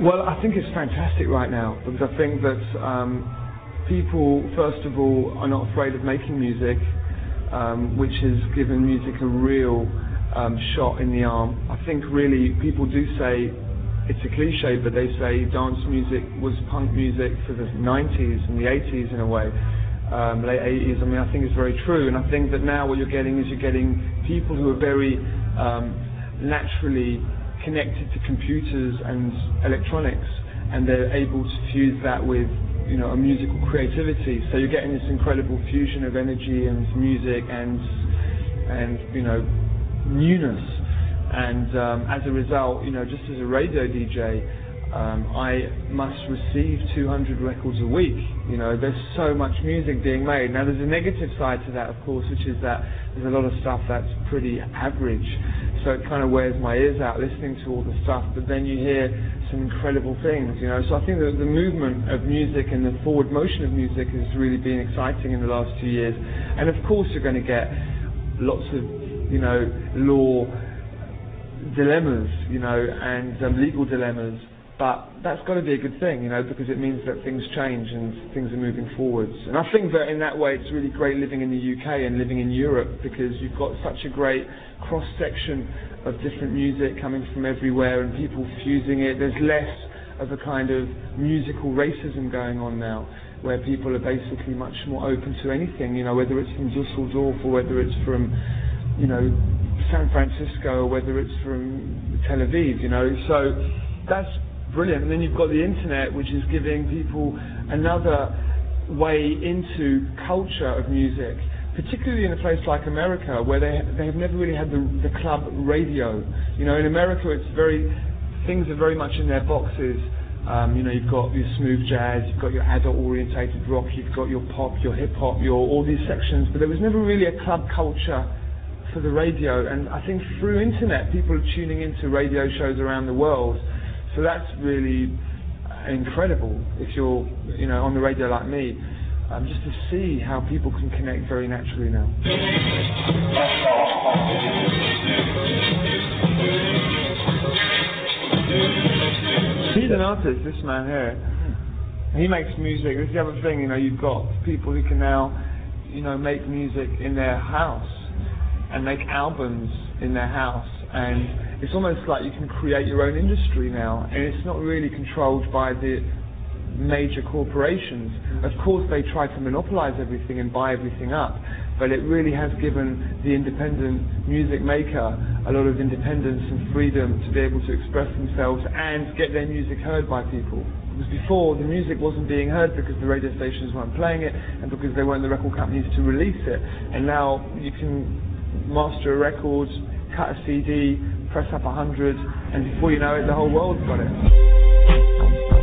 Well, I think it's fantastic right now, because I think that people, first of all, are not afraid of making music, which has given music a real shot in the arm. I think really people do say, it's a cliche, but they say dance music was punk music for the 90s and the 80s in a way, late 80s. I mean, I think it's very true, and I think that now what you're getting is you're getting people who are very naturally connected to computers and electronics, and they're able to fuse that with, you know, a musical creativity. So you're getting this incredible fusion of energy and music and you know, newness. And as a result, you know, just as a radio DJ, I must receive 200 records a week. You know, there's so much music being made. Now there's a negative side to that, of course, which is that there's a lot of stuff that's pretty average. So it kind of wears my ears out listening to all the stuff, but then you hear some incredible things, you know. So I think that the movement of music and the forward motion of music has really been exciting in the last 2 years. And of course you're going to get lots of, you know, law dilemmas, you know, and legal dilemmas, but that's got to be a good thing, you know, because it means that things change and things are moving forwards. And I think that in that way it's really great living in the UK and living in Europe, because you've got such a great cross-section of different music coming from everywhere and people fusing it. There's less of a kind of musical racism going on now, where people are basically much more open to anything, you know, whether it's from Dusseldorf or whether it's from, you know, San Francisco, or whether it's from Tel Aviv, you know. So that's brilliant. And then you've got the internet, which is giving people another way into culture of music, particularly in a place like America, where they have never really had the club radio. You know, in America things are very much in their boxes. You know, you've got your smooth jazz, you've got your adult-orientated rock, you've got your pop, your hip-hop, all these sections, but there was never really a club culture for the radio. And I think through internet, people are tuning into radio shows around the world. So that's really incredible if you're, you know, on the radio like me, just to see how people can connect very naturally now. He's an artist, this man here. He makes music. This is the other thing, you know, you've got people who can now, you know, make music in their house and make albums in their house, and it's almost like you can create your own industry now, and it's not really controlled by the major corporations. Of course they try to monopolize everything and buy everything up, but it really has given the independent music maker a lot of independence and freedom to be able to express themselves and get their music heard by people. Because before, the music wasn't being heard because the radio stations weren't playing it and because they weren't the record companies to release it. And now you can master a record, cut a CD, press up 100, and before you know it, the whole world's got it.